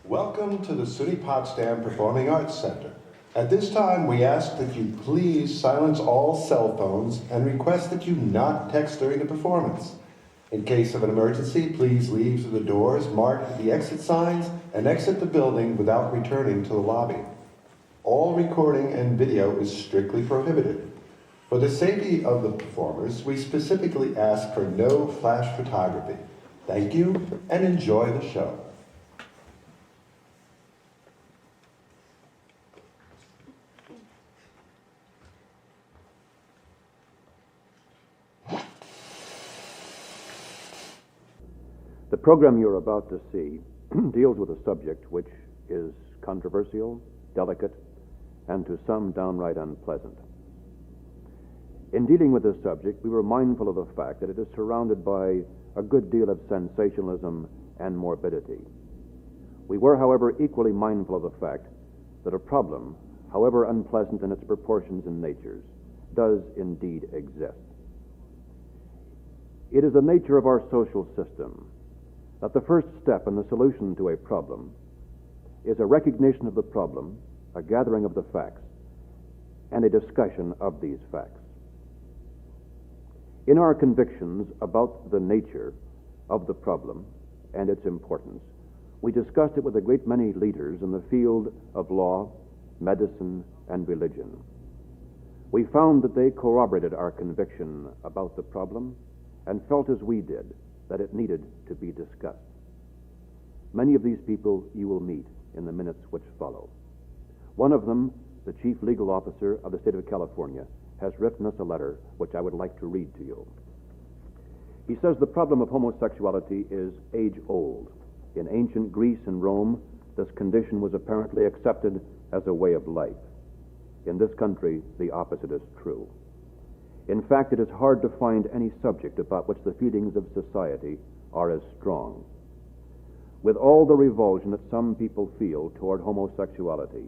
Welcome to the SUNY Potsdam Performing Arts Center. At this time, we ask that you please silence all cell phones and request that you not text during the performance. In case of an emergency, please leave through the doors, mark the exit signs, and exit the building without returning to the lobby. All recording and video is strictly prohibited. For the safety of the performers, we specifically ask for no flash photography. Thank you, and enjoy the show. The program you're about to see deals with a subject which is controversial, delicate, and to some downright unpleasant. In dealing with this subject, we were mindful of the fact that it is surrounded by a good deal of sensationalism and morbidity. We were, however, equally mindful of the fact that a problem, however unpleasant in its proportions and natures, does indeed exist. It is the nature of our social system that the first step in the solution to a problem is a recognition of the problem, a gathering of the facts, and a discussion of these facts. In our convictions about the nature of the problem and its importance, we discussed it with a great many leaders in the field of law, medicine, and religion. We found that they corroborated our conviction about the problem and felt as we did that it needed to be discussed. Many of these people you will meet in the minutes which follow. One of them, the Chief Legal Officer of the State of California, has written us a letter which I would like to read to you. He says the problem of homosexuality is age-old. In ancient Greece and Rome, this condition was apparently accepted as a way of life. In this country, the opposite is true. In fact, it is hard to find any subject about which the feelings of society are as strong. With all the revulsion that some people feel toward homosexuality,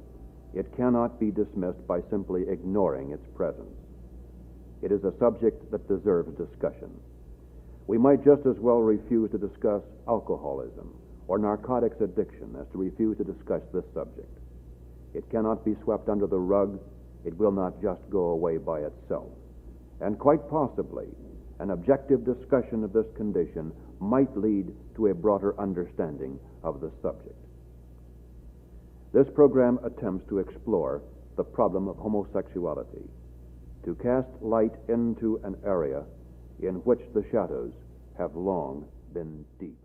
it cannot be dismissed by simply ignoring its presence. It is a subject that deserves discussion. We might just as well refuse to discuss alcoholism or narcotics addiction as to refuse to discuss this subject. It cannot be swept under the rug. It will not just go away by itself. And quite possibly, an objective discussion of this condition might lead to a broader understanding of the subject. This program attempts to explore the problem of homosexuality, to cast light into an area in which the shadows have long been deep.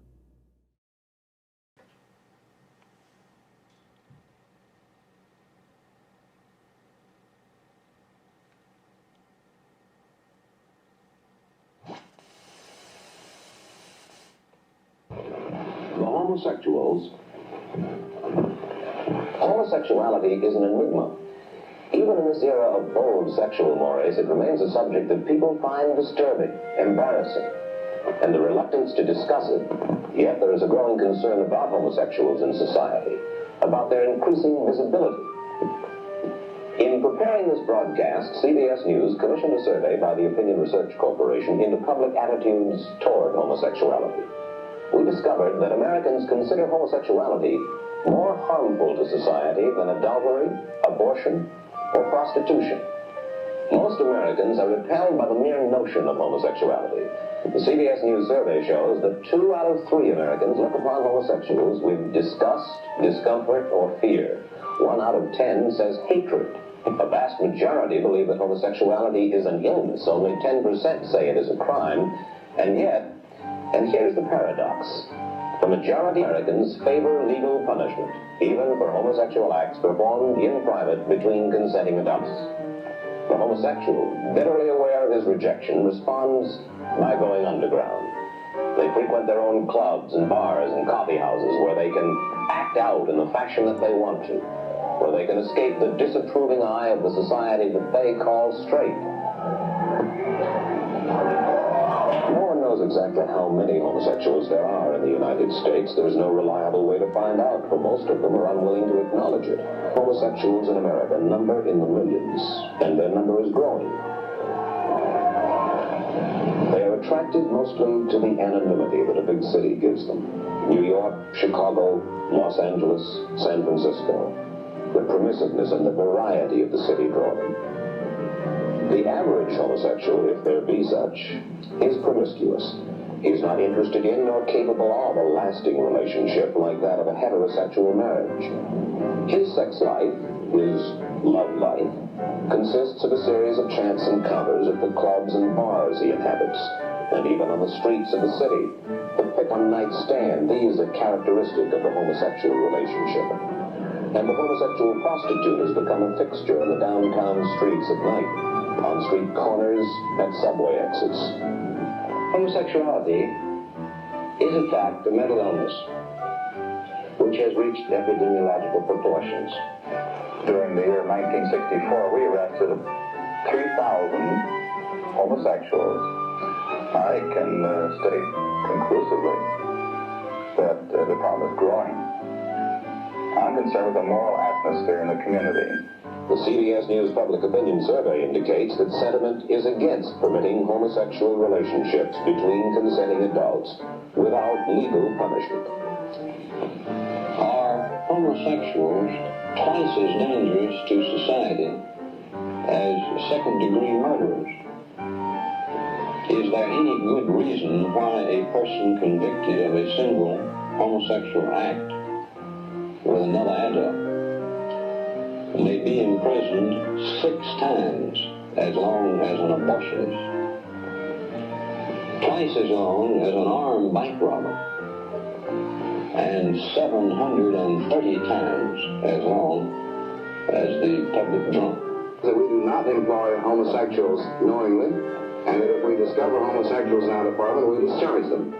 Homosexuality is an enigma. Even in this era of bold sexual mores, it remains a subject that people find disturbing, embarrassing, and the reluctance to discuss it. Yet there is a growing concern about homosexuals in society, about their increasing visibility. In preparing this broadcast, CBS News commissioned a survey by the Opinion Research Corporation into public attitudes toward homosexuality. We discovered that Americans consider homosexuality more harmful to society than adultery, abortion, or prostitution. Most Americans are repelled by the mere notion of homosexuality. The CBS News survey shows that 2 out of 3 Americans look upon homosexuals with disgust, discomfort, or fear. 1 out of 10 says hatred. A vast majority believe that homosexuality is an illness. Only 10% say it is a crime. And yet, and here's the paradox. The majority of Americans favor legal punishment, even for homosexual acts performed in private between consenting adults. The homosexual, bitterly aware of his rejection, responds by going underground. They frequent their own clubs and bars and coffee houses where they can act out in the fashion that they want to, where they can escape the disapproving eye of the society that they call straight. No one knows exactly how many homosexuals there are in the United States. There is no reliable way to find out, for most of them are unwilling to acknowledge it. Homosexuals in America number in the millions, and their number is growing. They are attracted mostly to the anonymity that a big city gives them. New York, Chicago, Los Angeles, San Francisco. The permissiveness and the variety of the city draw them. The average homosexual, if there be such, is promiscuous. He is not interested in nor capable of a lasting relationship like that of a heterosexual marriage. His sex life, his love life, consists of a series of chance encounters at the clubs and bars he inhabits, and even on the streets of the city. The one-night stand, these are characteristic of the homosexual relationship. And the homosexual prostitute has become a fixture in the downtown streets at night, on street corners, at subway exits. Homosexuality is, in fact, a mental illness which has reached epidemiological proportions. During the year 1964, we arrested 3,000 homosexuals. I can state conclusively that the problem is growing. I'm concerned with the moral atmosphere in the community. The CBS News Public Opinion Survey indicates that sentiment is against permitting homosexual relationships between consenting adults without legal punishment. Are homosexuals twice as dangerous to society as second-degree murderers? Is there any good reason why a person convicted of a single homosexual act with another adult may be imprisoned 6 times as long as an abortionist, twice as long as an armed bank robber, and 730 times as long as the public drunk? That we do not employ homosexuals knowingly, and that if we discover homosexuals in our department, we discharge them.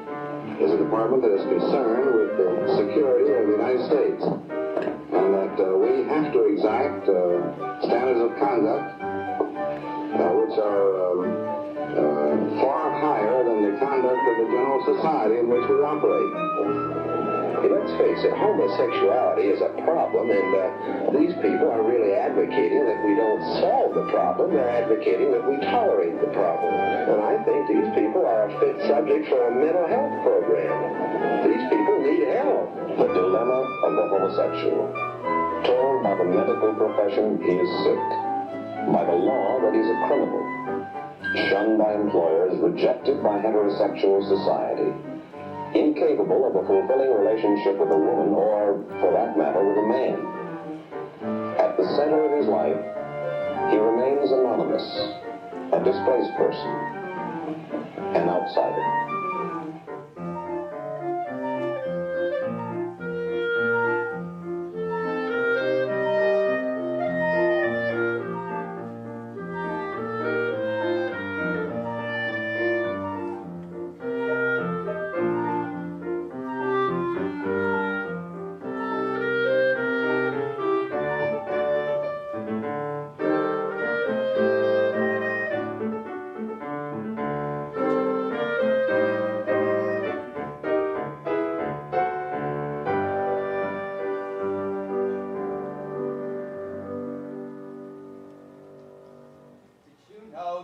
It's a department that is concerned with the security of the United States, and that we have to exact standards of conduct which are far higher than the conduct of the general society in which we operate. Let's face it, homosexuality is a problem, and these people are really advocating that we don't solve the problem. They're advocating that we tolerate the problem. And I think these people are a fit subject for a mental health program. These people need help. The dilemma of the homosexual. Told by the medical profession he is sick. By the law that he's a criminal. Shunned by employers, rejected by heterosexual society. Incapable of a fulfilling relationship with a woman, or, for that matter, with a man. At the center of his life, he remains anonymous, a displaced person, an outsider.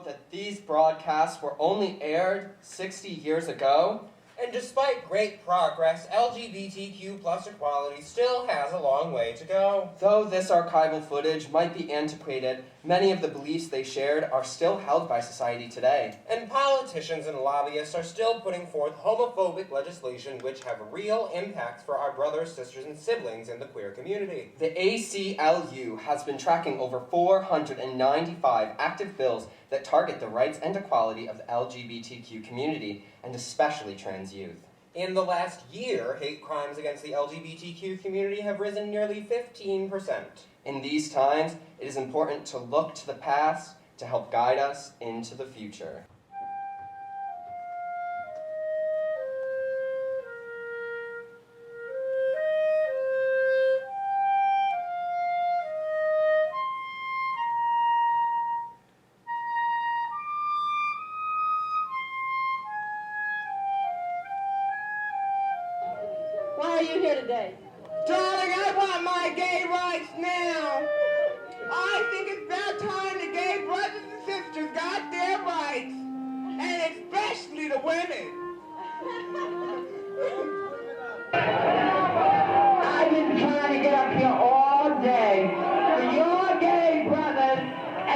That these broadcasts were only aired 60 years ago? And despite great progress, LGBTQ plus equality still has a long way to go. Though this archival footage might be antiquated, many of the beliefs they shared are still held by society today. And politicians and lobbyists are still putting forth homophobic legislation which have real impacts for our brothers, sisters, and siblings in the queer community. The ACLU has been tracking over 495 active bills that target the rights and equality of the LGBTQ community, and especially trans youth. In the last year, hate crimes against the LGBTQ community have risen nearly 15%. In these times, it is important to look to the past to help guide us into the future. Why are you here today? Darling, I want my gay rights now. I think it's about time the gay brothers and sisters got their rights. And especially the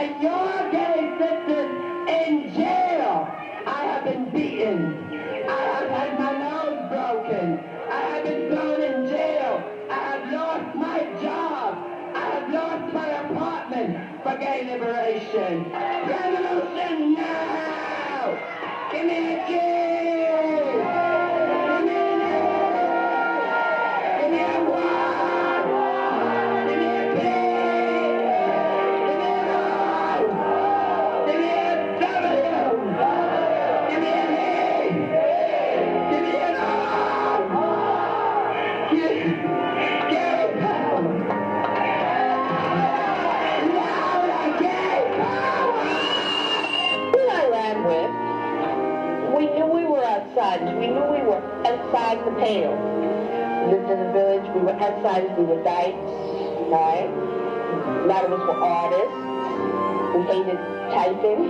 and your gay sisters in jail. I have been beaten. I have had my nose broken. I have been thrown in jail. I have lost my job. I have lost my apartment for gay liberation. Revolution now! Give me a key! Give me an A! Give me a Y! Give me a P! Give me an O! Give me a W! Give me an E! Give me an O! Give power! Louder, gay power! Who I ran with, we knew we were outsiders. We knew we were outside the pale. We lived in a village. We were outsiders. We were dykes, right? A lot of us were artists. We hated typing,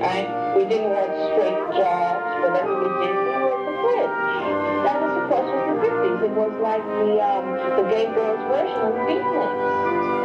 right? We didn't want straight jobs. Whatever we did, we were the fringe. That was, of course, was the 50s. It was like the gay girls' version of the Beatniks.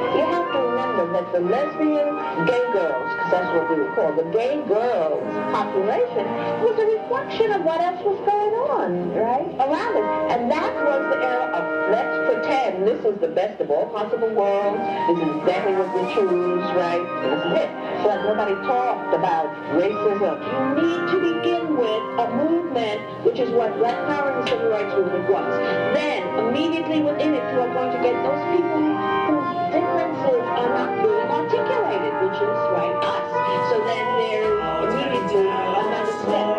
You have to remember that the lesbian gay girls, because that's what we would call the gay girls population, was a reflection of what else was going on, right, around us. And that was the era of let's pretend this is the best of all possible worlds. This is exactly what we choose, right? And this is it. So that nobody talked about racism. You need to begin with a movement, which is what Black Power and the Civil Rights Movement was. Then, immediately within it, you are going to get those people whose differences are not being articulated, which is, right, us. So then there is immediately another step.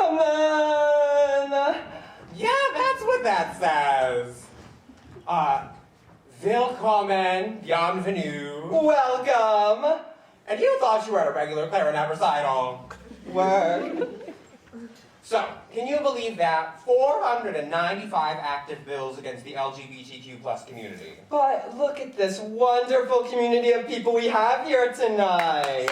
Willkommen! Yeah, that's what that says. Willkommen, bienvenue. Welcome! And you thought you were at a regular clarinet recital. Word. So, can you believe that? 495 active bills against the LGBTQ plus community. But look at this wonderful community of people we have here tonight.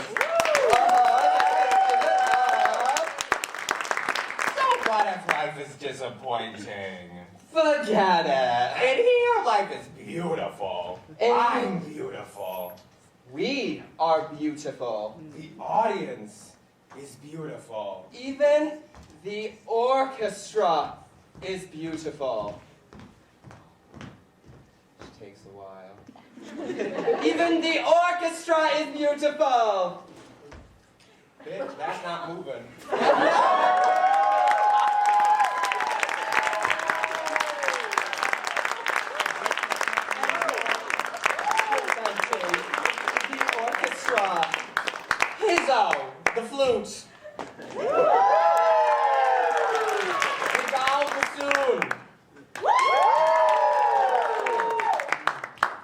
So what if life is disappointing? Forget it. In here, life is beautiful. And I'm beautiful. we are beautiful. The audience is beautiful. Even the orchestra is beautiful. Which takes a while. Even the orchestra is beautiful. Bitch, that's not moving. The orchestra. Hizzo, the flute. The Gal bassoon.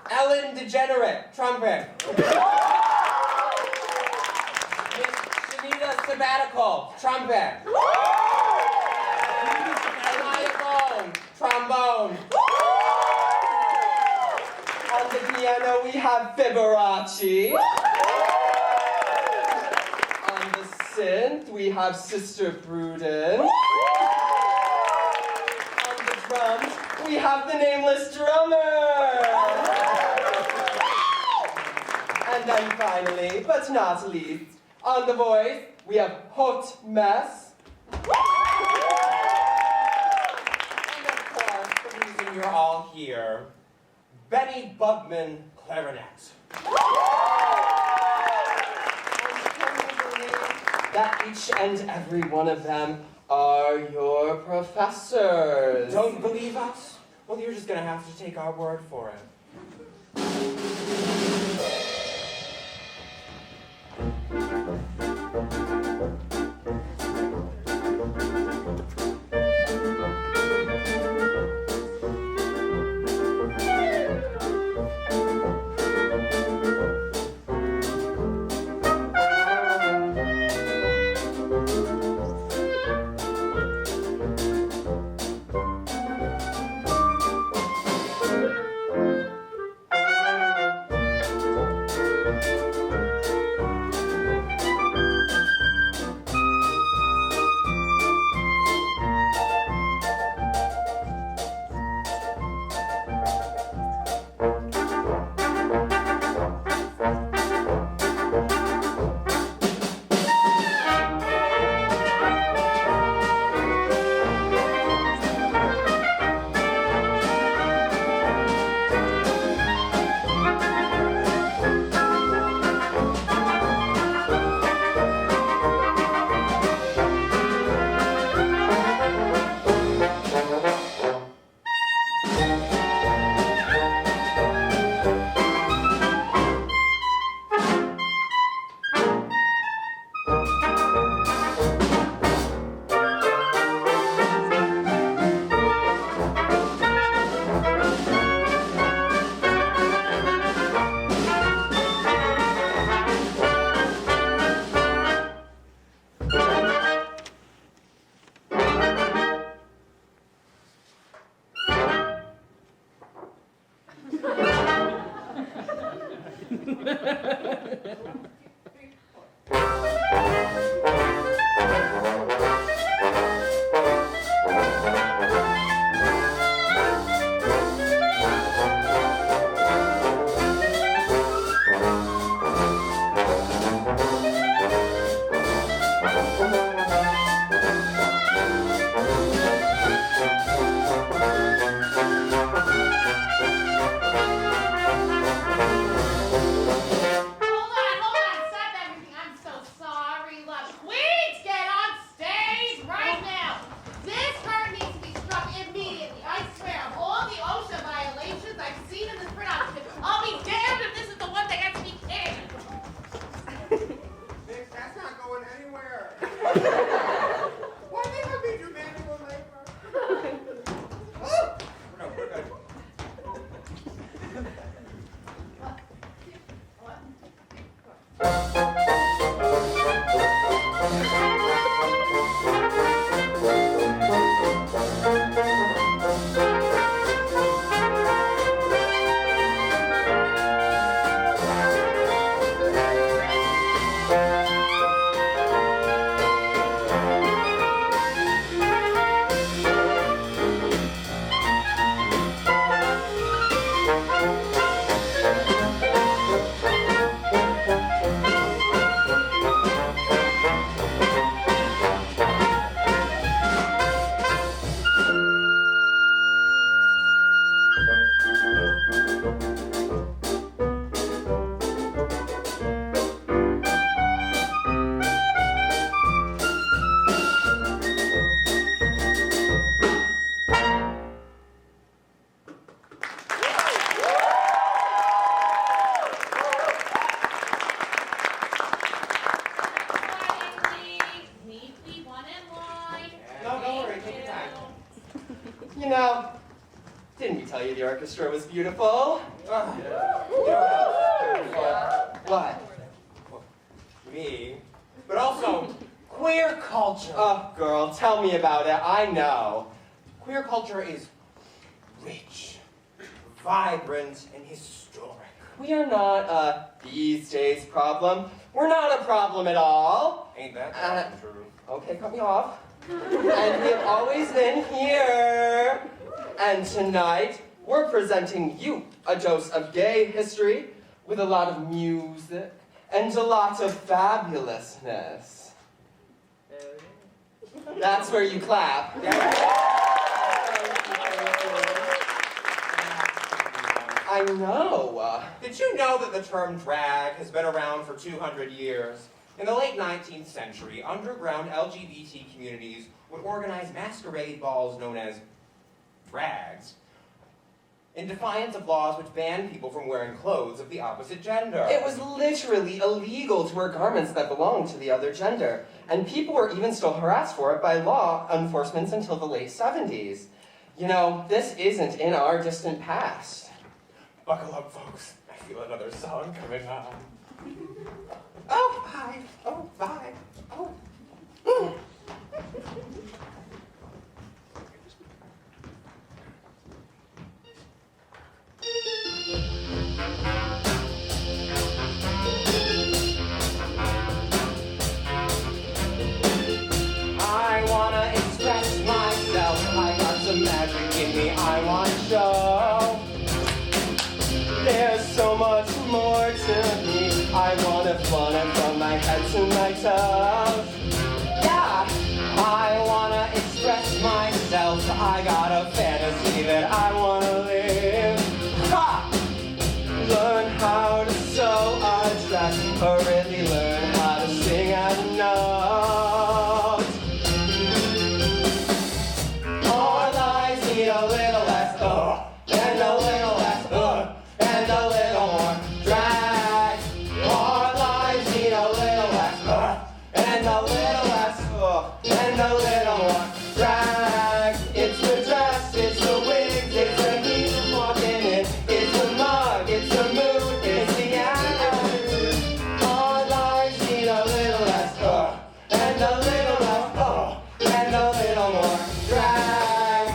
Ellen Degenerate, trumpet. Miss Shanita Sabbatical, trumpet. Elia Bone, trombone. On the piano we have Fiberace. On the synth, we have Sister Prudence. On the drums, we have the nameless drummer. And then finally, but not least, on the voice, we have Hot Mess. And of course, the reason you're all here, Betty Bugman clarinet. That each and every one of them are your professors. Don't believe us? Well, you're just gonna have to take our word for it. You know, didn't we tell you the orchestra was beautiful? What? Me, but also queer culture. Oh, girl, tell me about it. I know. Queer culture is rich, vibrant, and historic. we are not a these days problem. We're not a problem at all. Ain't that true? Okay, cut me off. And we have always been here. And tonight, we're presenting you a dose of gay history with a lot of music and a lot of fabulousness. That's where you clap. I know. Did you know that the term drag has been around for 200 years? In the late 19th century, underground LGBT communities would organize masquerade balls known as drags in defiance of laws which banned people from wearing clothes of the opposite gender. It was literally illegal to wear garments that belonged to the other gender, and people were even still harassed for it by law enforcement until the late 70s. You know, this isn't in our distant past. Buckle up, folks. I feel another song coming on. Oh, hi. Oh, bye. Oh. I wanna express myself. I got some magic in me I wanna show. There's so much more to me. I wanna flaunt it from my head to my toes. Yeah, I wanna express myself. I got a fantasy that I wanna live. Ha! Learn how to sew a dress, or really learn how to sing a note. Our lives need a little less, and a little less, and a little more drag. Our lives need a little less, and a little less, and a little more drag. It's the dress, it's the wigs, it's the heat of walking in, it's the mug, it's the mood, it's the attitude. Our lives need a little less, and a little less, and a little more drag.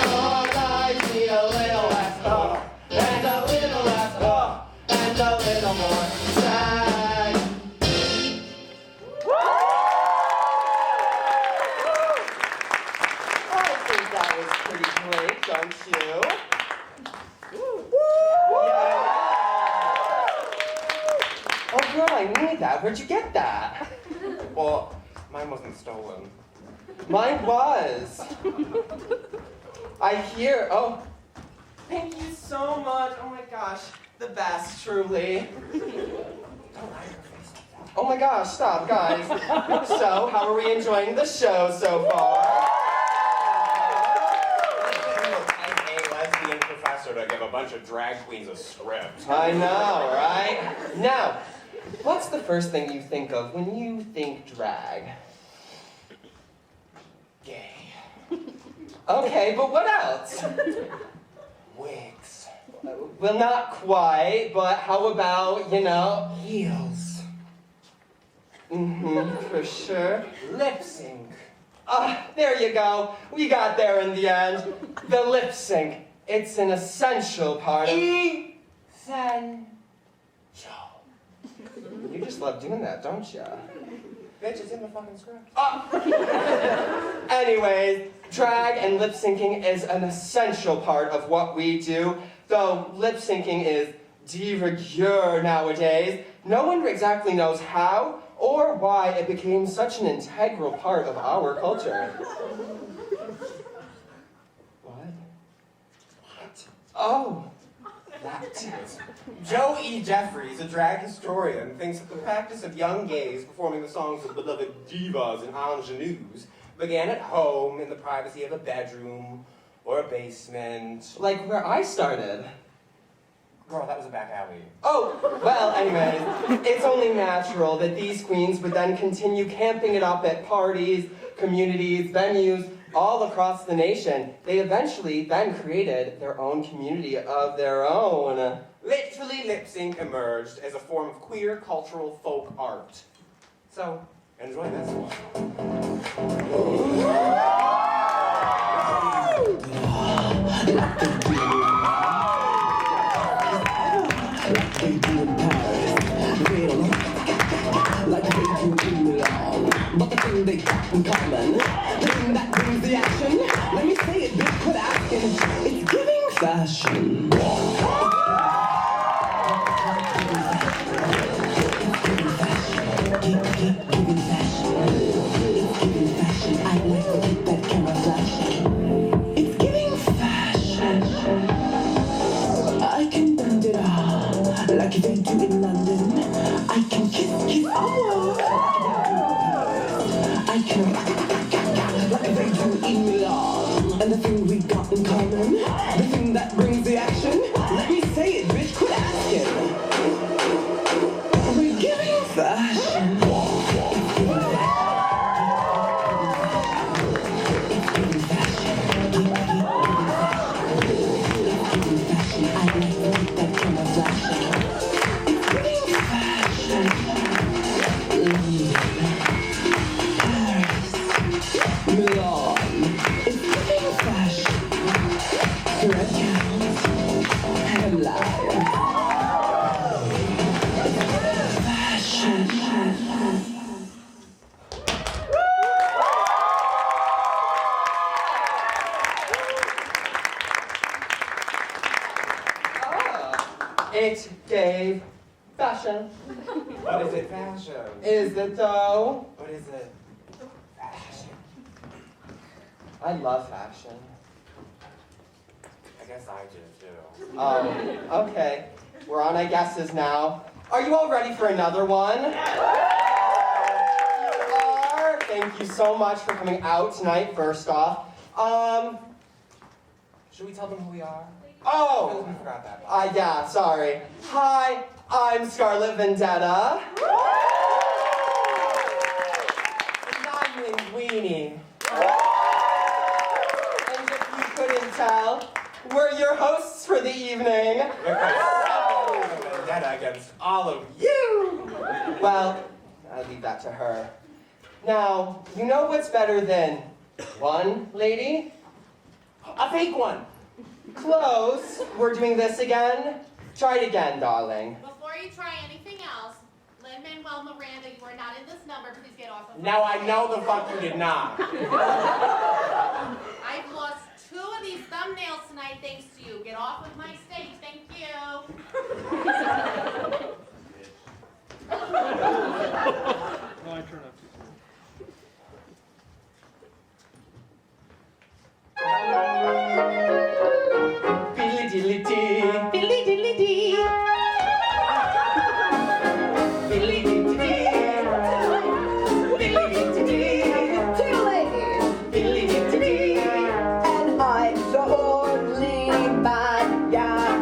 Our lives need a little less, and a little less, and a little more drag. I think that was pretty great, don't you? Yeah. Oh, girl, I need that. Where'd you get that? Well, mine wasn't stolen. Mine was. I hear. Oh, thank you so much. Oh my gosh, the best, truly. Oh my gosh, stop, guys. So, how are we enjoying the show so far? I pay a lesbian professor to give a bunch of drag queens a script. I know, right? Now, what's the first thing you think of when you think drag? Gay. Okay, but what else? Wigs. Well, not quite, but how about, Heels. for sure. Lip sync. There you go. We got there in the end. The lip sync. It's an essential part of... Essential. You just love doing that, don't you? Bitch, it's in the fucking script. Anyways, drag and lip syncing is an essential part of what we do. Though lip syncing is de rigueur nowadays, no one exactly knows how or why it became such an integral part of our culture. What? Oh, that. Joe E. Jeffries, a drag historian, thinks that the practice of young gays performing the songs of beloved divas and ingenues began at home in the privacy of a bedroom or a basement. Like where I started. Girl, that was a back alley. Oh, well, anyways, it's only natural that these queens would then continue camping it up at parties, communities, venues, all across the nation. They eventually then created their own community of their own. Literally, lip sync emerged as a form of queer cultural folk art. So, enjoy this one. Like they do in Milan, but the thing they got in common, the thing that brings the action, let me say it, bitch, quit asking, it's giving fashion. Giving fashion. It's giving fashion. I like to keep that camera flashing. It's giving fashion. I can bend it all like they do in London. I can kiss all I can like they do in Milan. And the thing we got in common, the thing that brings the action, let me say it, bitch, quit asking. We're giving fashion. It gave fashion. What is it, fashion? Is it though? What is it? Fashion. I love fashion. I guess I do too. Okay. We're on I guesses now. Are you all ready for another one? You are. Thank you so much for coming out tonight, first off. Should we tell them who we are? Oh! We forgot that part. Yeah, sorry. Hi, I'm Scarlet Vendetta. And I'm Linguini. And if you couldn't tell, we're your hosts for the evening. Vendetta against all of you. Well, I'll leave that to her. Now, you know what's better than one lady? A fake one. Close. We're doing this again. Try it again, darling. Before you try anything else, Lin-Manuel Miranda, you are not in this number. Please get off of Now I know the fuck you did not. I've lost 2 of these thumbnails tonight thanks to you. Get off of my stage. Thank you. No, I turn up too Billy dilly dee. Billy dilly dee. Billy dilly dee. Billy dilly dee. Two ladies, Billy dilly dee. and I'm the only bad guy.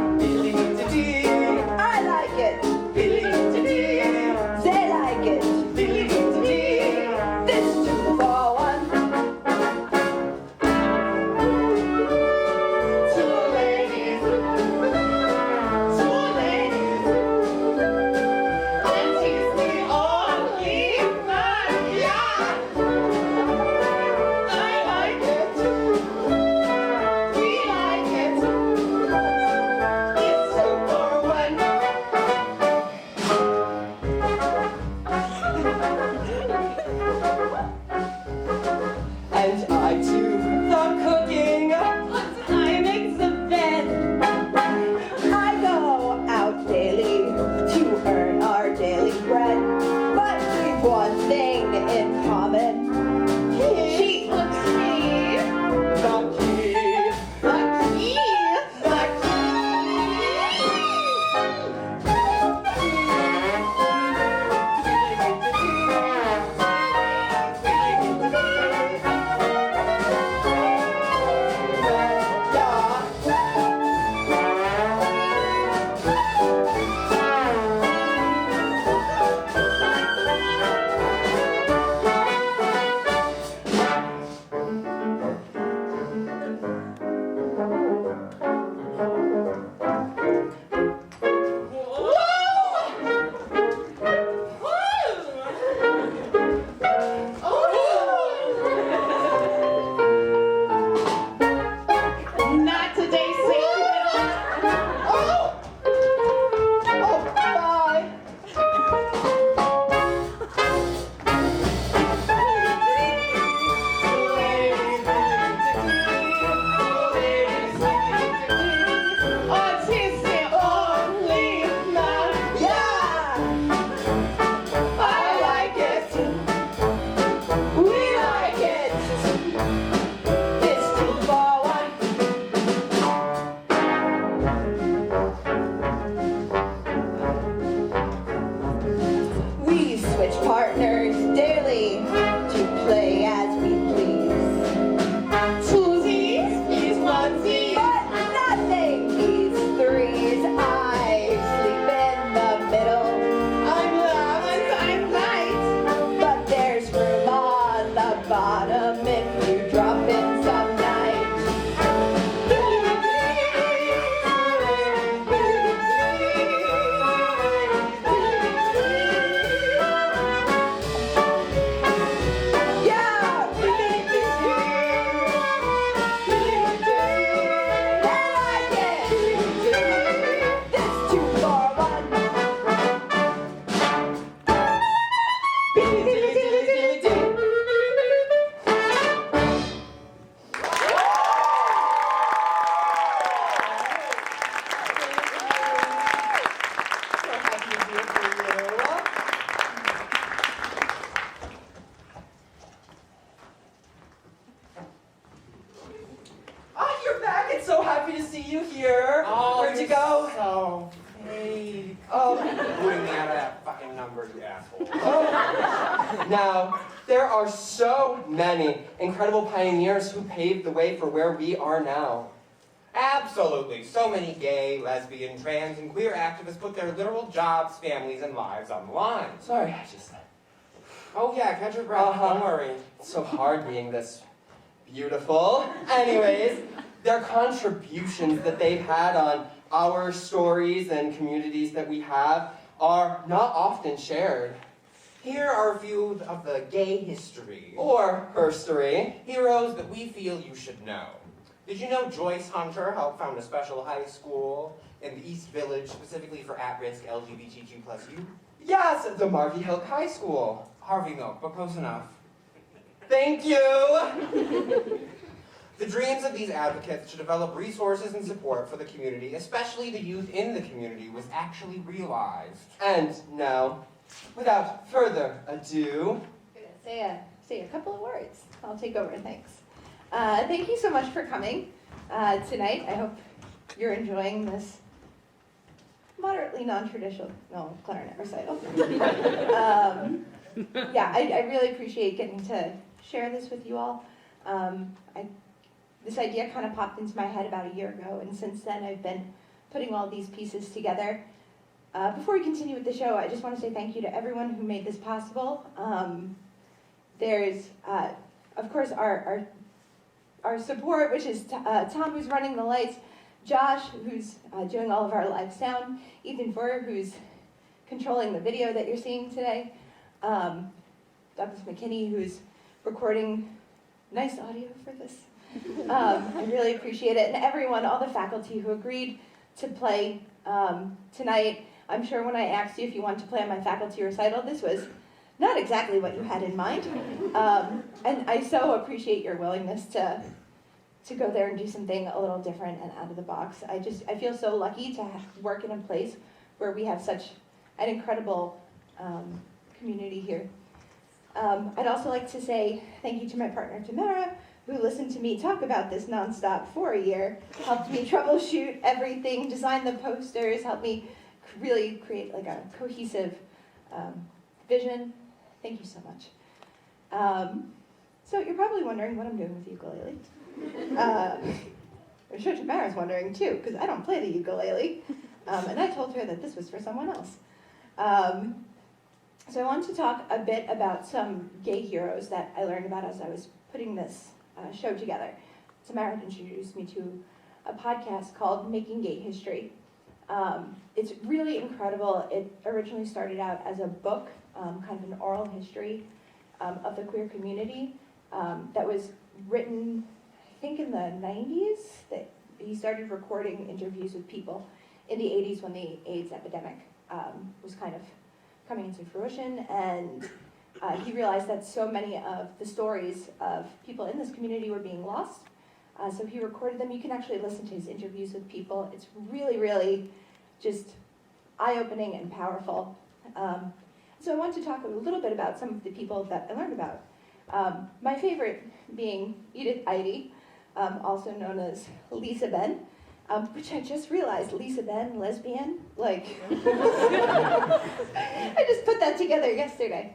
happy to see you here. Oh, Where'd you go? So fake. Oh. Putting me out of that fucking number, you asshole. Now, there are so many incredible pioneers who paved the way for where we are now. Absolutely. So many gay, lesbian, trans, and queer activists put their literal jobs, families, and lives on the line. Sorry, I just... Oh yeah, catch your breath. Don't worry. It's so hard being this beautiful. Anyways, their contributions that they've had on our stories and communities that we have are not often shared. Here are a few of the gay history. Or herstory. Heroes that we feel you should know. Did you know Joyce Hunter helped found a special high school in the East Village specifically for at-risk LGBTQ+ youth? Yes, the Marvy Hilk High School. Harvey Milk, but close enough. Thank you! The dreams of these advocates to develop resources and support for the community, especially the youth in the community, was actually realized. And now, without further ado... I'm gonna say a couple of words. I'll take over, thanks. Thank you so much for coming tonight. I hope you're enjoying this moderately non-traditional clarinet recital. Yeah, I really appreciate getting to share this with you all. This idea kind of popped into my head about a year ago, and since then I've been putting all these pieces together. Before we continue with the show, I just want to say thank you to everyone who made this possible. There's, of course, our support, which is Tom, who's running the lights, Josh, who's doing all of our live sound, Ethan Furr, who's controlling the video that you're seeing today, Douglas McKinney, who's recording nice audio for this. I really appreciate it. And everyone, all the faculty who agreed to play tonight. I'm sure when I asked you if you wanted to play on my faculty recital, this was not exactly what you had in mind. And I so appreciate your willingness to go there and do something a little different and out of the box. I feel so lucky to work in a place where we have such an incredible community here. I'd also like to say thank you to my partner Tamara, who listened to me talk about this nonstop for a year, helped me troubleshoot everything, design the posters, helped me really create like a cohesive vision. Thank you so much. So you're probably wondering what I'm doing with the ukulele. I'm sure Tamara's wondering too, because I don't play the ukulele. And I told her that this was for someone else. So I wanted to talk a bit about some gay heroes that I learned about as I was putting this show together. Tamara introduced me to a podcast called Making Gay History. It's really incredible. It originally started out as a book, kind of an oral history of the queer community that was written, I think in the 90s. That he started recording interviews with people in the 80s when the AIDS epidemic was kind of coming into fruition, and he realized that so many of the stories of people in this community were being lost. So he recorded them. You can actually listen to his interviews with people. It's really, really just eye-opening and powerful. So I want to talk a little bit about some of the people that I learned about. My favorite being Edith Eide, also known as Lisa Ben, which I just realized, Lisa Ben, lesbian, like, I just put that together yesterday.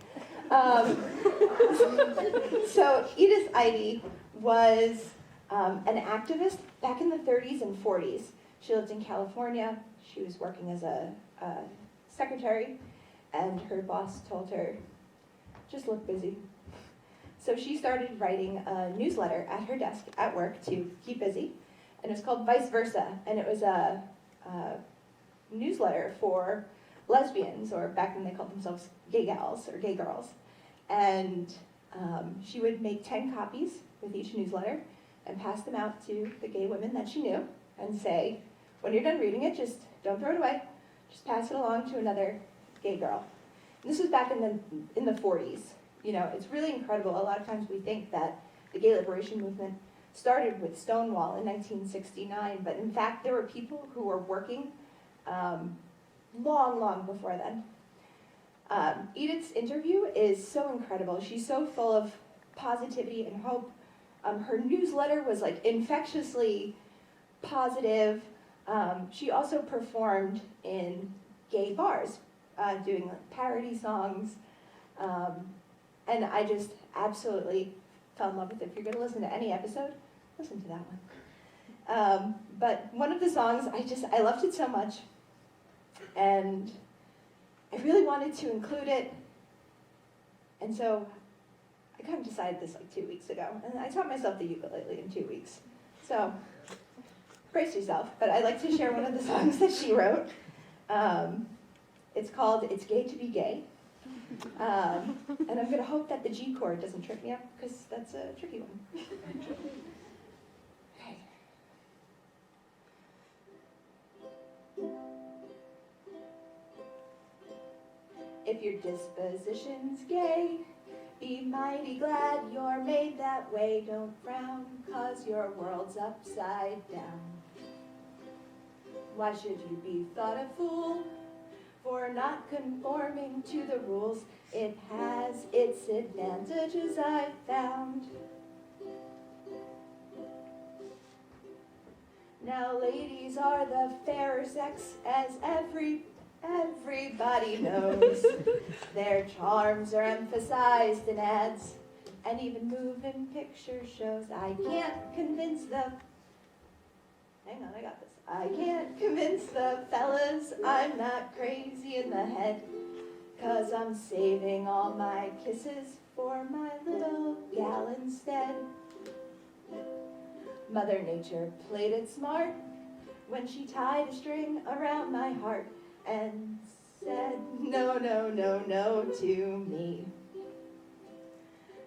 So Edith Eide was an activist back in the 30s and 40s. She lived in California. She was working as a secretary, and her boss told her, just look busy. So she started writing a newsletter at her desk at work to keep busy, and it was called Vice Versa, and it was a newsletter for lesbians, or back then they called themselves gay gals or gay girls. And she would make 10 copies with each newsletter and pass them out to the gay women that she knew and say, when you're done reading it, just don't throw it away, just pass it along to another gay girl. And this was back in the 40s. You know, it's really incredible. A lot of times we think that the gay liberation movement started with Stonewall in 1969, but in fact there were people who were working long before then. Edith's interview is so incredible. She's so full of positivity and hope. Her newsletter was like infectiously positive. She also performed in gay bars, doing like parody songs. And I just absolutely fell in love with it. If you're going to listen to any episode, listen to that one. But one of the songs, I loved it so much. And I really wanted to include it. And so I kind of decided this like 2 weeks ago. And I taught myself the ukulele in 2 weeks. So brace yourself. But I'd like to share one of the songs that she wrote. It's called It's Gay to Be Gay. And I'm going to hope that the G chord doesn't trip me up, because that's a tricky one. Okay. If your disposition's gay, be mighty glad you're made that way. Don't frown, 'cause your world's upside down. Why should you be thought a fool for not conforming to the rules? It has its advantages, I've found. Now ladies are the fairer sex, as everybody knows. Their charms are emphasized in ads and even moving picture shows. I can't convince the... Hang on, I got this. I can't convince the fellas I'm not crazy in the head, 'cause I'm saving all my kisses for my little gal instead. Mother Nature played it smart when she tied a string around my heart and said, no, no, no, no to me.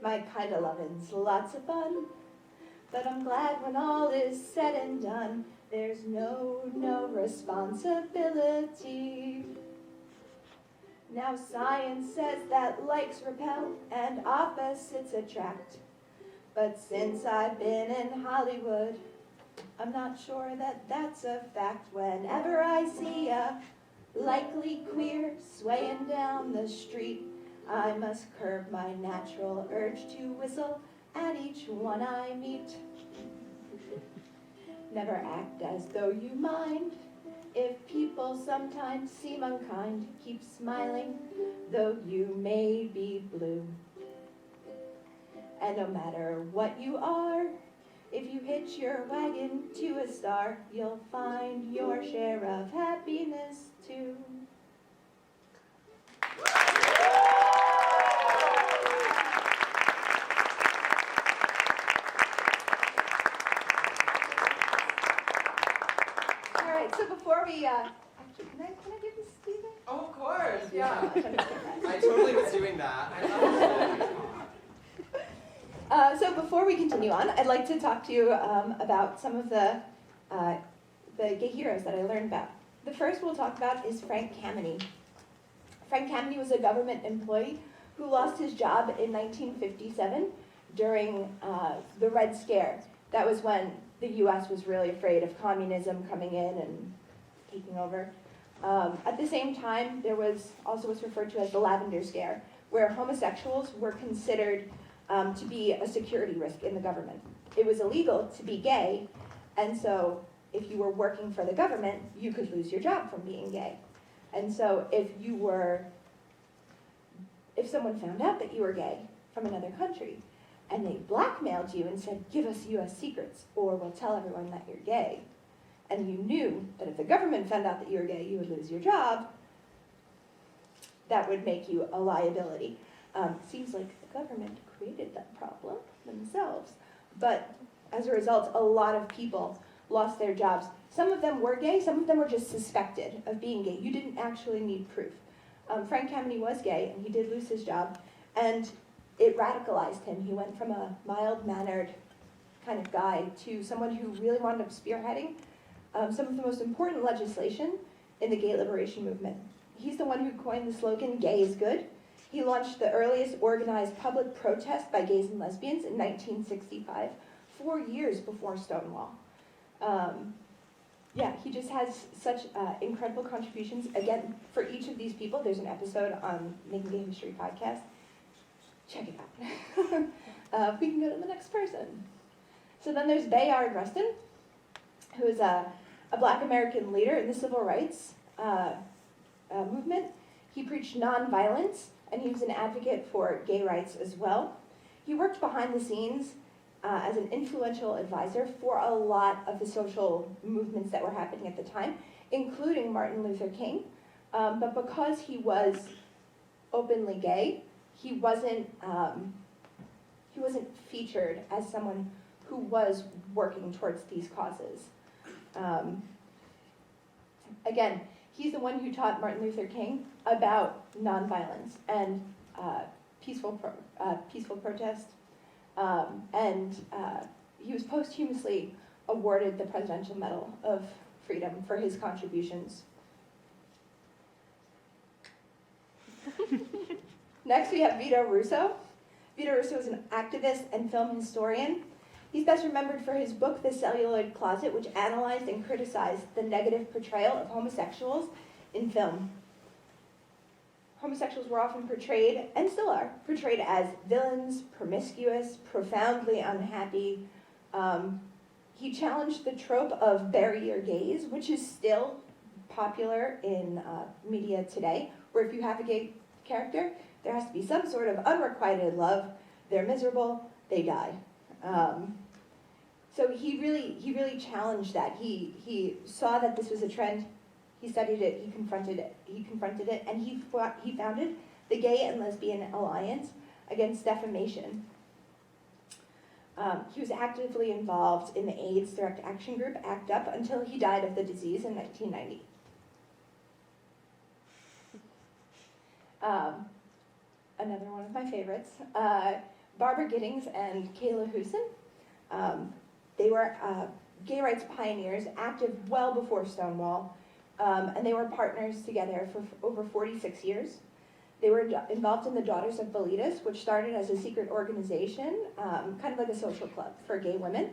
My kind of lovin's lots of fun, but I'm glad when all is said and done, there's no responsibility. Now science says that likes repel and opposites attract. But since I've been in Hollywood, I'm not sure that that's a fact. Whenever I see a likely queer swaying down the street, I must curb my natural urge to whistle at each one I meet. Never act as though you mind if people sometimes seem unkind. Keep smiling, though you may be blue. And no matter what you are, if you hitch your wagon to a star, you'll find your share of happiness too. All right, so before we, actually, can I give this to you? Oh, of course, yeah. I totally was doing that. I thought it was So before we continue on, I'd like to talk to you about some of the gay heroes that I learned about. The first we'll talk about is Frank Kameny. Frank Kameny was a government employee who lost his job in 1957 during the Red Scare. That was when the U.S. was really afraid of communism coming in and taking over. At the same time, there was also what's referred to as the Lavender Scare, where homosexuals were considered to be a security risk in the government. It was illegal to be gay, and so if you were working for the government, you could lose your job from being gay. And so if someone found out that you were gay from another country, and they blackmailed you and said, give us U.S. secrets, or we'll tell everyone that you're gay, and you knew that if the government found out that you were gay, you would lose your job, that would make you a liability. Seems like the government created that problem themselves. But as a result, a lot of people lost their jobs. Some of them were gay, some of them were just suspected of being gay. You didn't actually need proof. Frank Kameny was gay, and he did lose his job, and it radicalized him. He went from a mild-mannered kind of guy to someone who really wound up spearheading some of the most important legislation in the gay liberation movement. He's the one who coined the slogan, "Gay is good." He launched the earliest organized public protest by gays and lesbians in 1965, 4 years before Stonewall. Yeah, he just has such incredible contributions. Again, for each of these people, there's an episode on Making Gay History podcast. Check it out. We can go to the next person. So then there's Bayard Rustin. who is a Black American leader in the civil rights movement. He preached nonviolence, and he was an advocate for gay rights as well. He worked behind the scenes as an influential advisor for a lot of the social movements that were happening at the time, including Martin Luther King. But because he was openly gay, he wasn't featured as someone who was working towards these causes. Again, he's the one who taught Martin Luther King about nonviolence and peaceful protest. He was posthumously awarded the Presidential Medal of Freedom for his contributions. Next, we have Vito Russo. Vito Russo is an activist and film historian. He's best remembered for his book, The Celluloid Closet, which analyzed and criticized the negative portrayal of homosexuals in film. Homosexuals were often portrayed, and still are, portrayed as villains, promiscuous, profoundly unhappy. He challenged the trope of bury your gays, which is still popular in media today, where if you have a gay character, there has to be some sort of unrequited love. They're miserable, they die. So he really challenged that. He saw that this was a trend. He studied it. He confronted it, and he founded the Gay and Lesbian Alliance Against Defamation. He was actively involved in the AIDS Direct Action Group, ACT UP, until he died of the disease in 1990. Another one of my favorites, Barbara Giddings and Kayla Hewson. They were gay rights pioneers, active well before Stonewall, and they were partners together for over 46 years. They were involved in the Daughters of Bilitis, which started as a secret organization, kind of like a social club for gay women.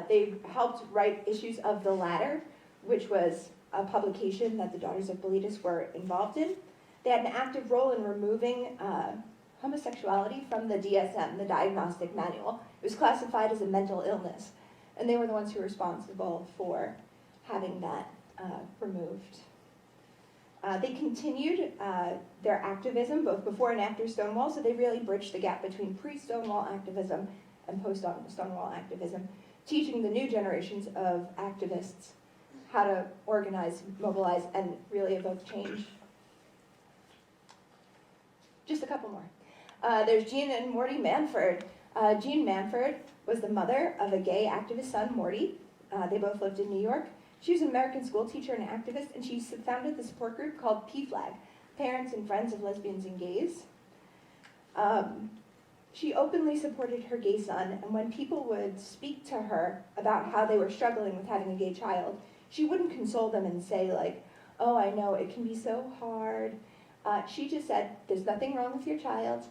They helped write issues of The Ladder, which was a publication that the Daughters of Bilitis were involved in. They had an active role in removing homosexuality from the DSM, the Diagnostic Manual. It was classified as a mental illness, and they were the ones who were responsible for having that removed. They continued their activism both before and after Stonewall, so they really bridged the gap between pre-Stonewall activism and post-Stonewall activism, teaching the new generations of activists how to organize, mobilize, and really evoke change. Just a couple more. There's Jean and Morty Manford. Jean Manford was the mother of a gay activist son, Morty. They both lived in New York. She was an American school teacher and activist, and she founded the support group called PFLAG, Parents and Friends of Lesbians and Gays. She openly supported her gay son, and when people would speak to her about how they were struggling with having a gay child, she wouldn't console them and say, like, oh, I know, it can be so hard. She just said, there's nothing wrong with your child.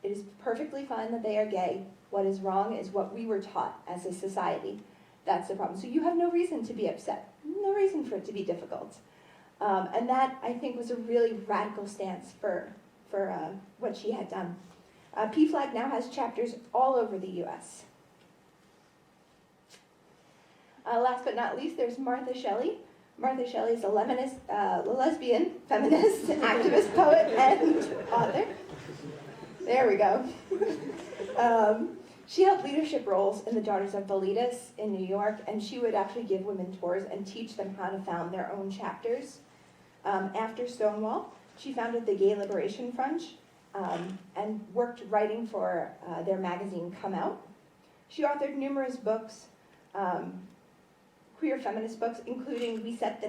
It is perfectly fine that they are gay. What is wrong is what we were taught as a society. That's the problem. So you have no reason to be upset, no reason for it to be difficult. And that, I think, was a really radical stance for what she had done. PFLAG now has chapters all over the U.S. Last but not least, there's Martha Shelley. Martha Shelley is a lesbian, feminist, activist, poet, and author. There we go. She held leadership roles in the Daughters of Bilitis in New York, and she would actually give women tours and teach them how to found their own chapters. After Stonewall, she founded the Gay Liberation Front and worked writing for their magazine Come Out. She authored numerous books, queer feminist books, including We Set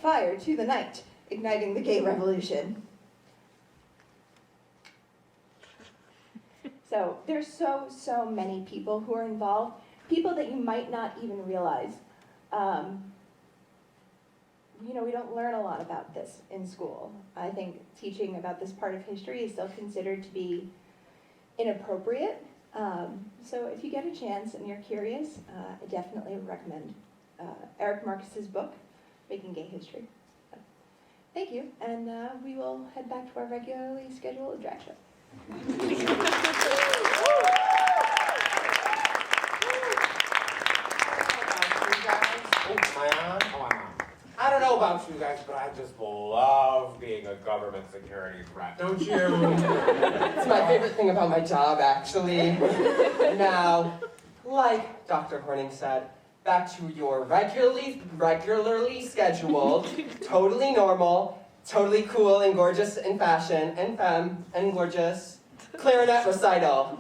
Fire to the Night, Igniting the Gay Revolution. So there's so many people who are involved, people that you might not even realize. We don't learn a lot about this in school. I think teaching about this part of history is still considered to be inappropriate. So if you get a chance and you're curious, I definitely recommend Eric Marcus's book, Making Gay History. So, thank you, and we will head back to our regularly scheduled drag show. I don't know about you guys, but I just love being a government security threat, don't you? It's my favorite thing about my job, actually. Now, like Dr. Hoerning said, back to your regularly scheduled, totally normal, totally cool and gorgeous in fashion, and femme, and gorgeous, clarinet recital.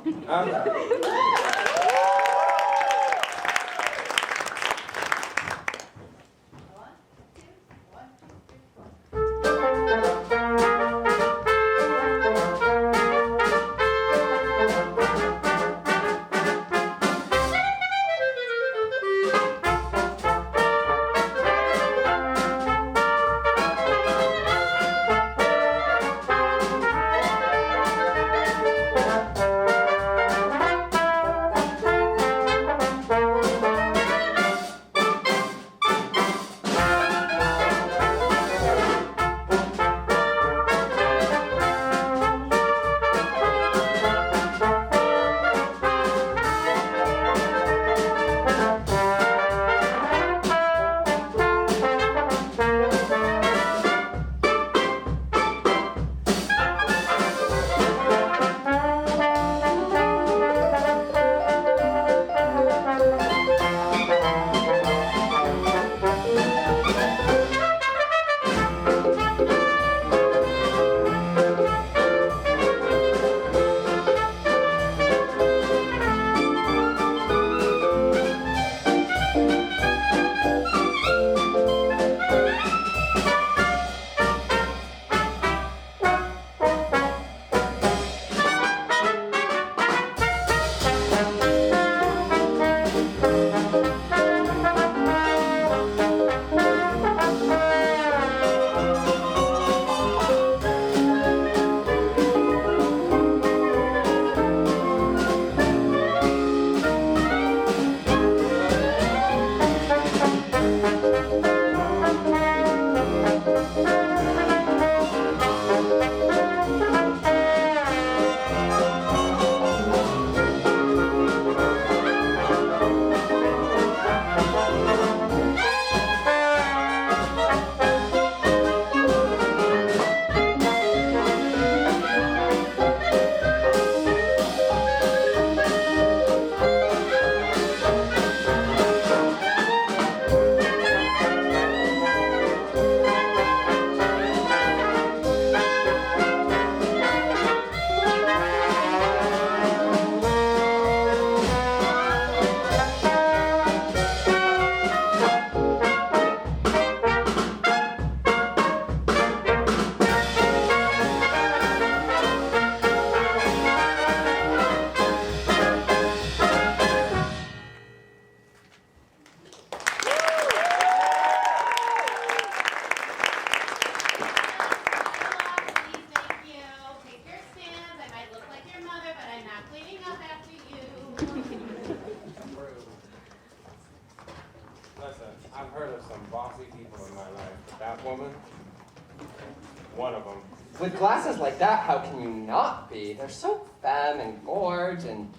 One of them. With glasses like that, how can you not be? They're so femme and gorge and,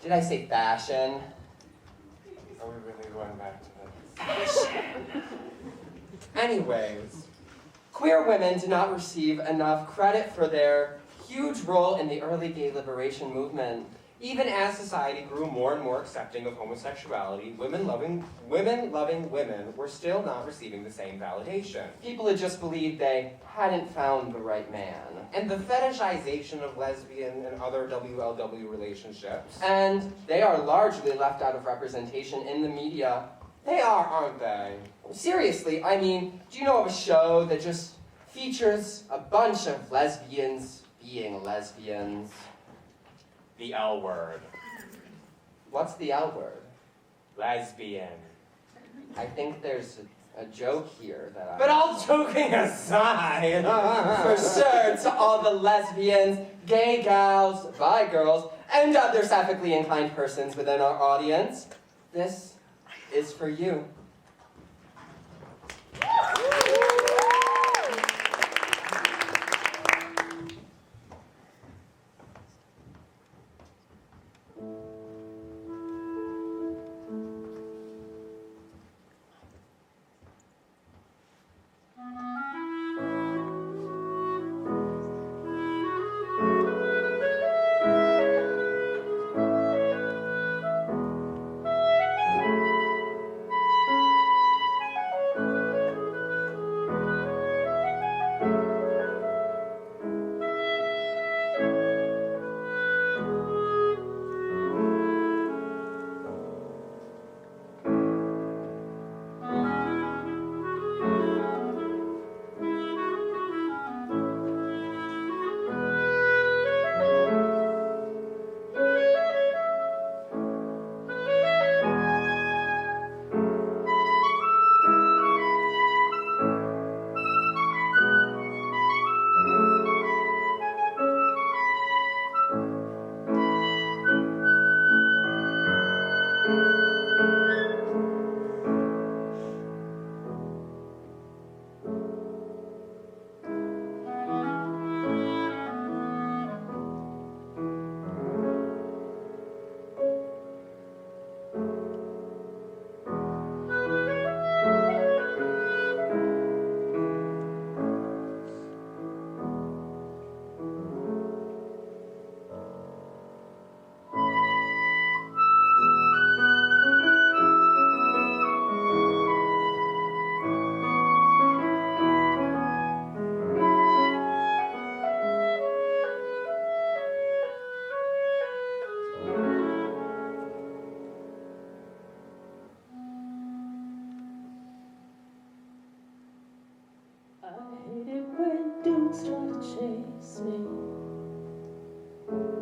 did I say fashion? Are we really going back to that? Anyways, queer women did not receive enough credit for their huge role in the early gay liberation movement. Even as society grew more and more accepting of homosexuality, women-loving women were still not receiving the same validation. People had just believed they hadn't found the right man. And the fetishization of lesbian and other WLW relationships. And they are largely left out of representation in the media. They are, aren't they? Seriously, I mean, do you know of a show that just features a bunch of lesbians being lesbians? The L word. What's the L word? Lesbian. I think there's a joke here that I... But all joking aside... For sure, to all the lesbians, gay gals, bi girls, and other sappically inclined persons within our audience, this is for you.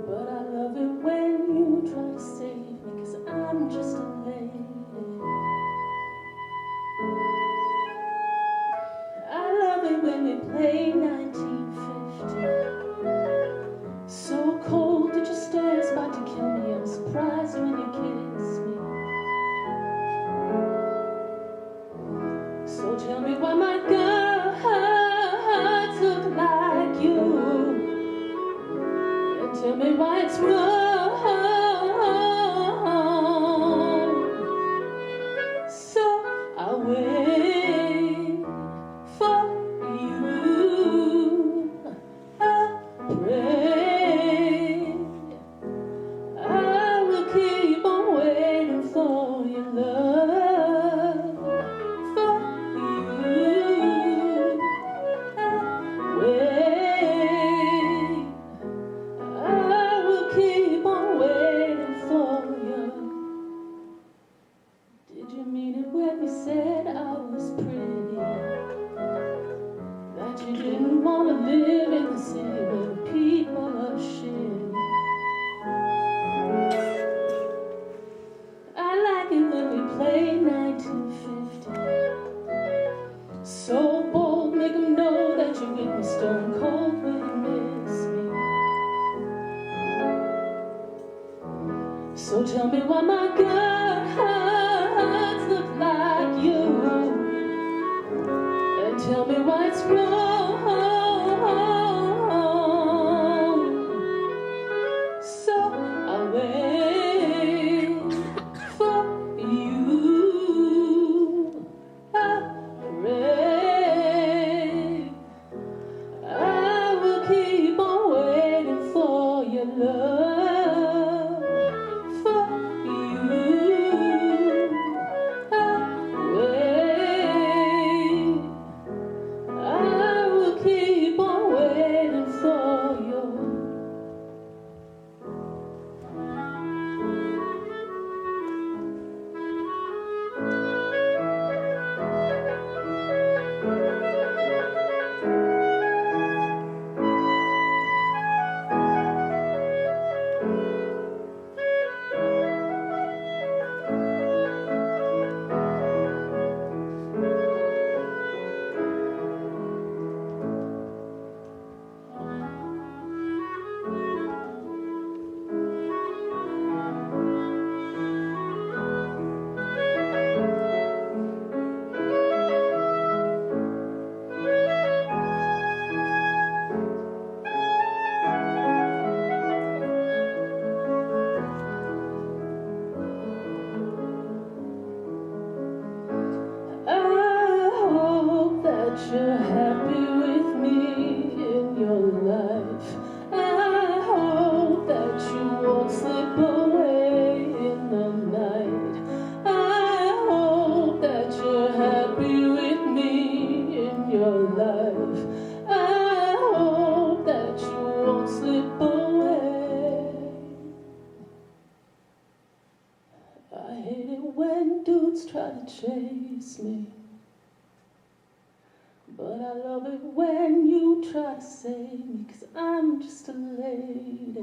But I love it when you try to save me, 'cause I'm just a lady. I love it when we play 1950. So cold that your stare's about to kill me. I'm surprised when you kiss me. So tell me why my guts look like you, and tell me why it's wrong. So I'll wait for you. I pray I will keep on waiting for your love. For you, I wait. I will keep on waiting for you. Did you mean it when you said I was pretty? That you didn't want to live in the city where the people are shitty? I like it when we play 1950. So bold, make 'em know that you're with me. Stone cold when you miss me. So tell me why my guts look like you, and tell me why it's wrong. So I'll wait for you. I pray I will keep on waiting for your love. For you, I wait. I will keep on waiting for you. I hope that you're happy with me in your life. I hope that you won't slip away in the night. I hope that you're happy with me in your life. I hope that you won't slip away. I hate it when dudes try to chase me, but I love it when you try to save me, 'cause I'm just a lady.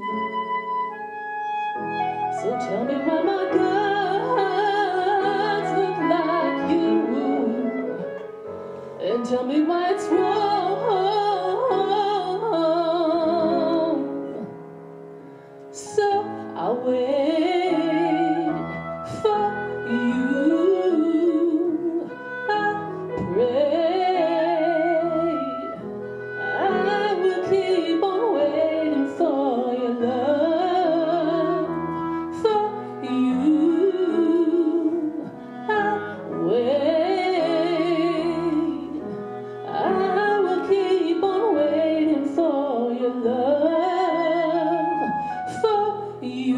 So tell me why my guts look like you, and tell me why it's wrong. So I'll wait for you. I pray I will keep on waiting for your love. For you, I wait. I will keep on waiting for your love. For you.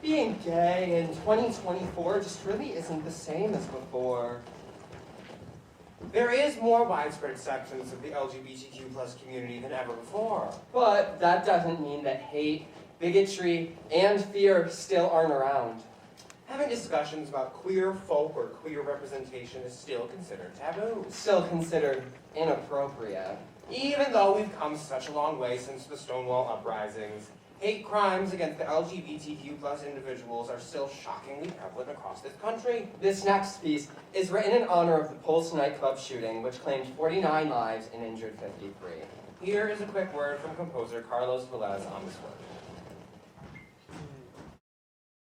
being gay in 2024 just really isn't the same as before. There is more widespread acceptance of the LGBTQ plus community than ever before. But that doesn't mean that hate, bigotry, and fear still aren't around. Having discussions about queer folk or queer representation is still considered taboo. Still considered inappropriate. Even though we've come such a long way since the Stonewall uprisings, hate crimes against the LGBTQ plus individuals are still shockingly prevalent across this country. This next piece is written in honor of the Pulse nightclub shooting, which claimed 49 lives and injured 53. Here is a quick word from composer Carlos Velez on this work.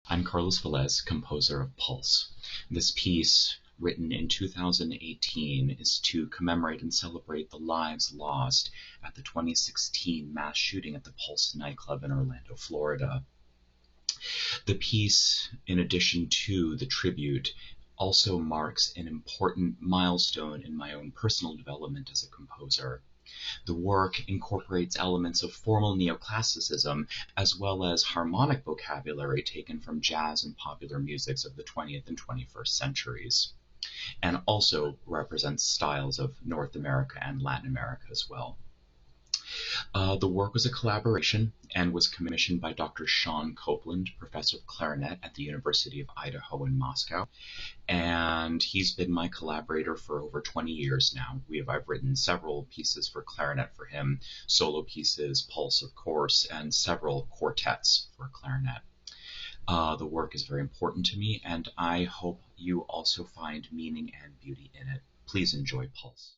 I'm Carlos Velez, composer of Pulse. This piece, written in 2018, is to commemorate and celebrate the lives lost at the 2016 mass shooting at the Pulse nightclub in Orlando, Florida. The piece, in addition to the tribute, also marks an important milestone in my own personal development as a composer. The work incorporates elements of formal neoclassicism as well as harmonic vocabulary taken from jazz and popular musics of the 20th and 21st centuries, and also represents styles of North America and Latin America as well. The work was a collaboration and was commissioned by Dr. Sean Copeland, professor of clarinet at the University of Idaho in Moscow, and he's been my collaborator for over 20 years now. I've written several pieces for clarinet for him, solo pieces, Pulse of course, and several quartets for clarinet. The work is very important to me, and I hope you also find meaning and beauty in it. Please enjoy Pulse.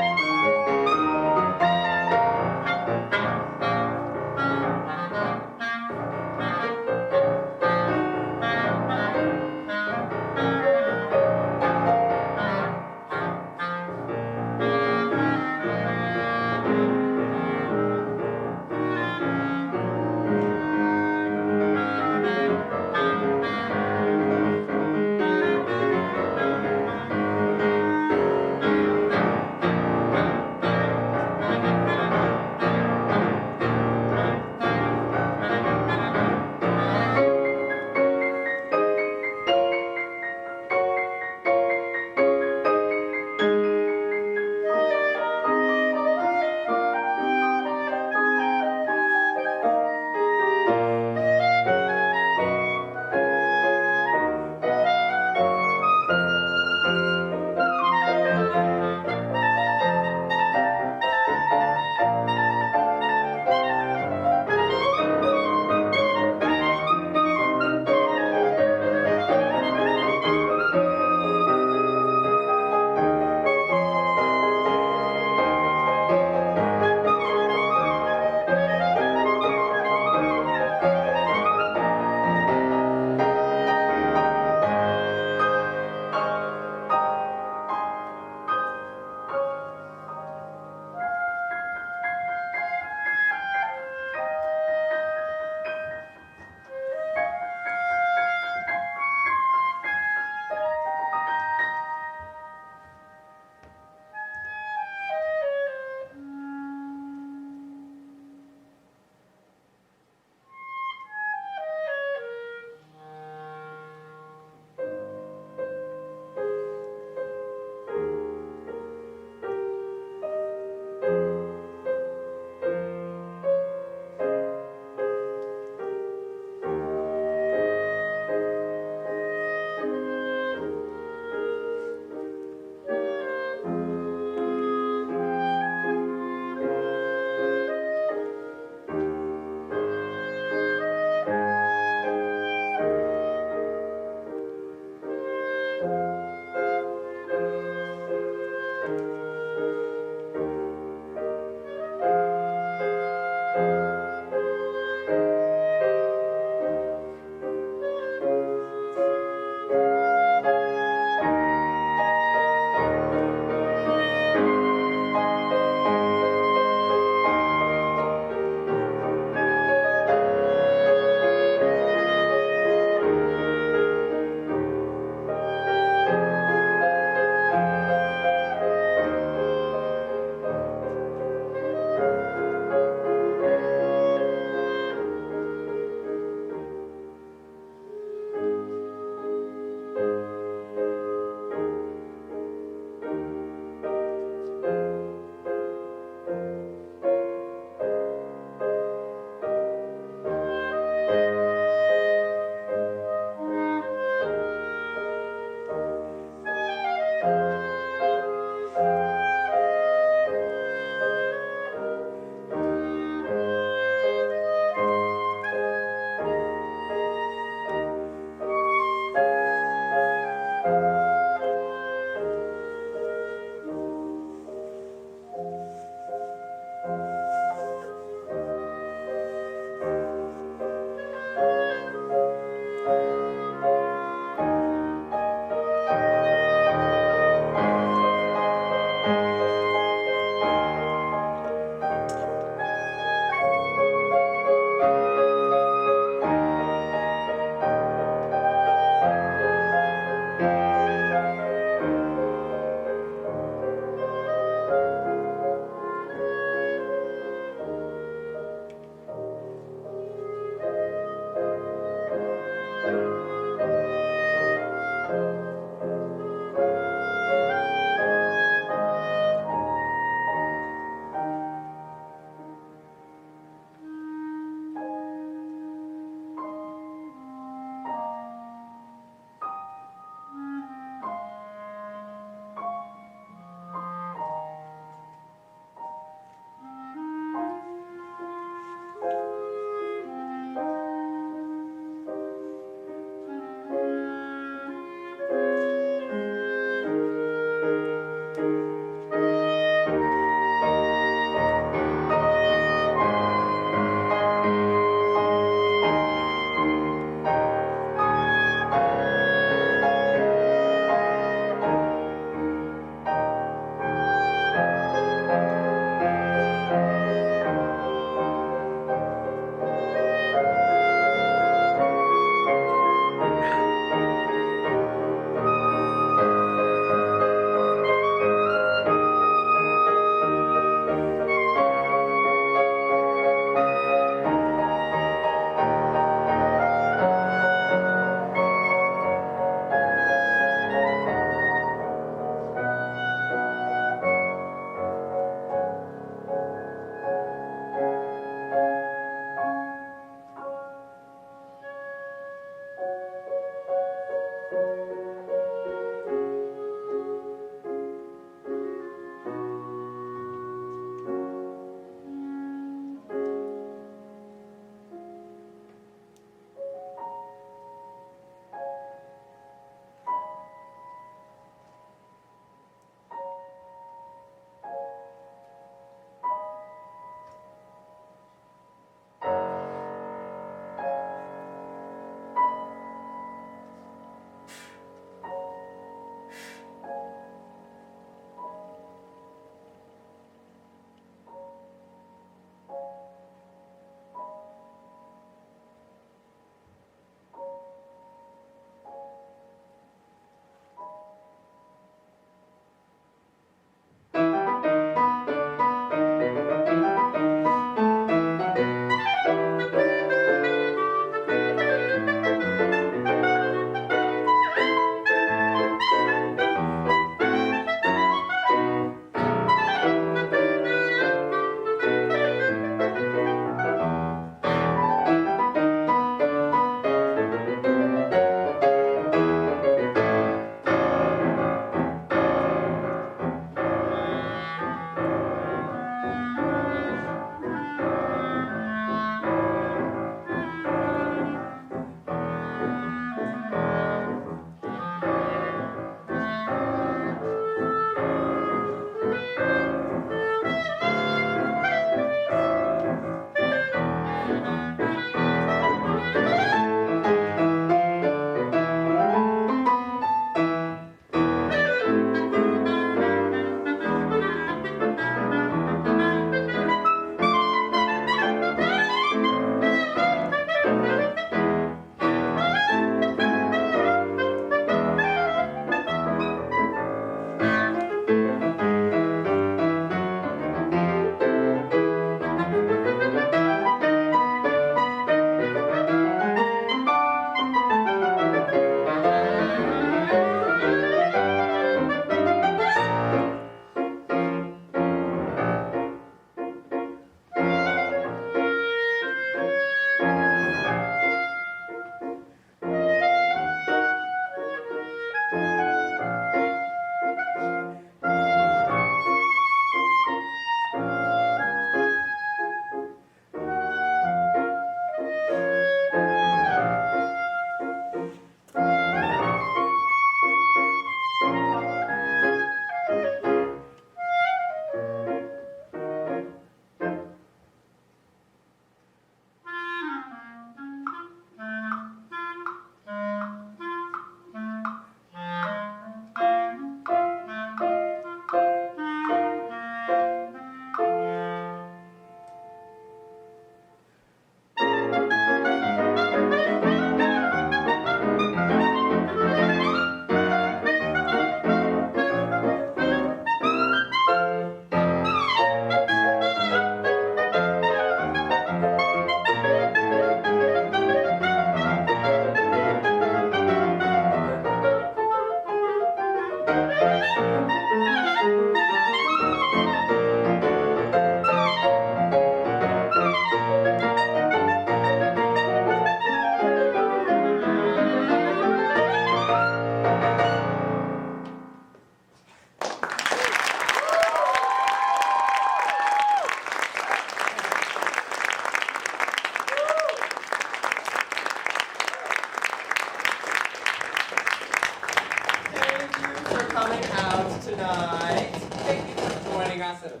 said,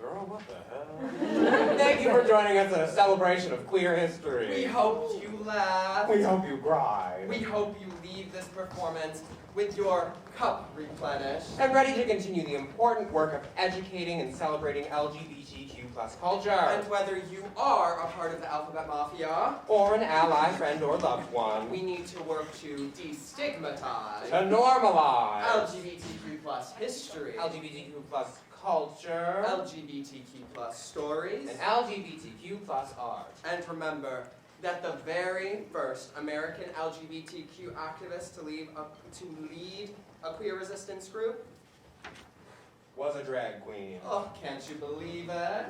girl, what the hell? Thank you for joining us in a celebration of queer history. We hope you laugh. We hope you cry. We hope you leave this performance with your cup replenished. And ready to continue the important work of educating and celebrating LGBTQ plus culture. And whether you are a part of the Alphabet Mafia, or an ally, friend, or loved one, we need to work to destigmatize, to normalize LGBTQ plus history, LGBTQ plus culture, LGBTQ plus stories, and LGBTQ plus art. And remember that the very first American LGBTQ activist to lead a queer resistance group was a drag queen. Oh, can't you believe it?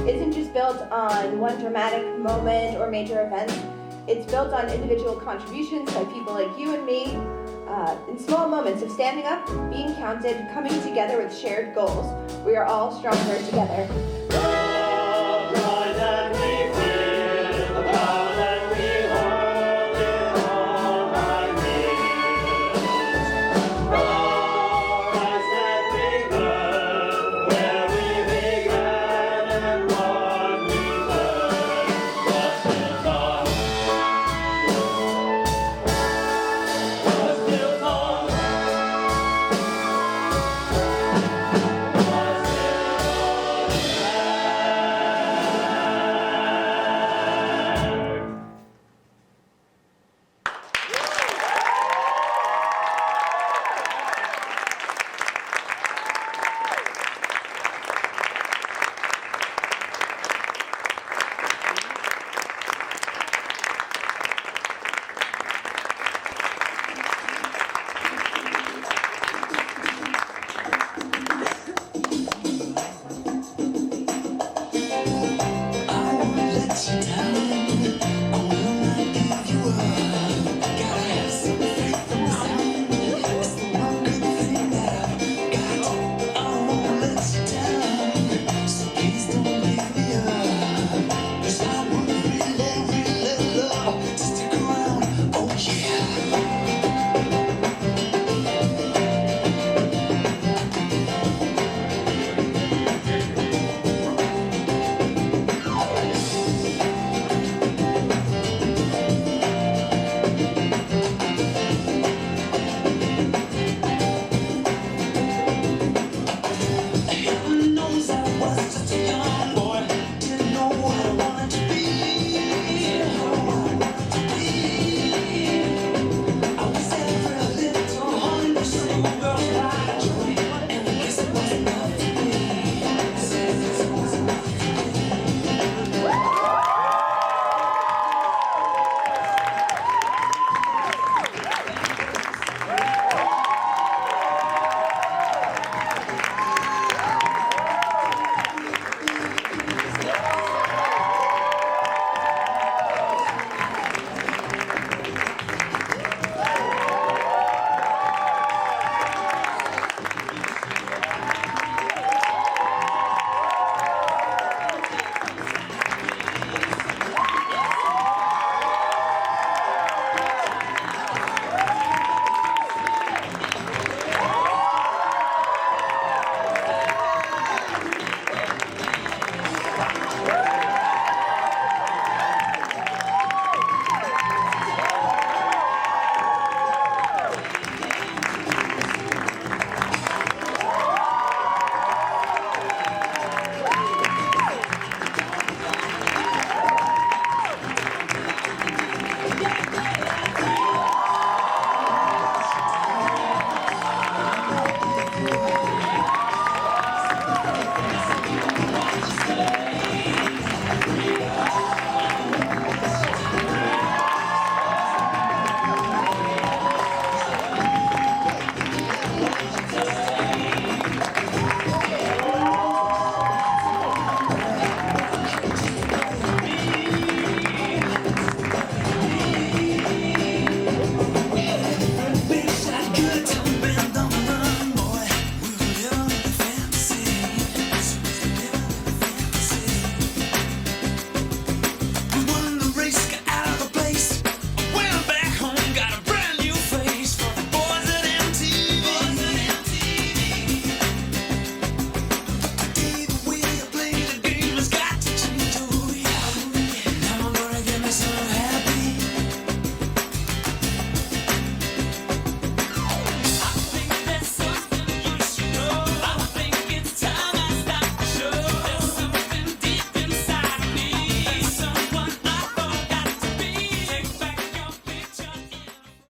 Isn't just built on one dramatic moment or major event. It's built on individual contributions by people like you and me, in small moments of standing up, being counted, coming together with shared goals. We are all stronger together.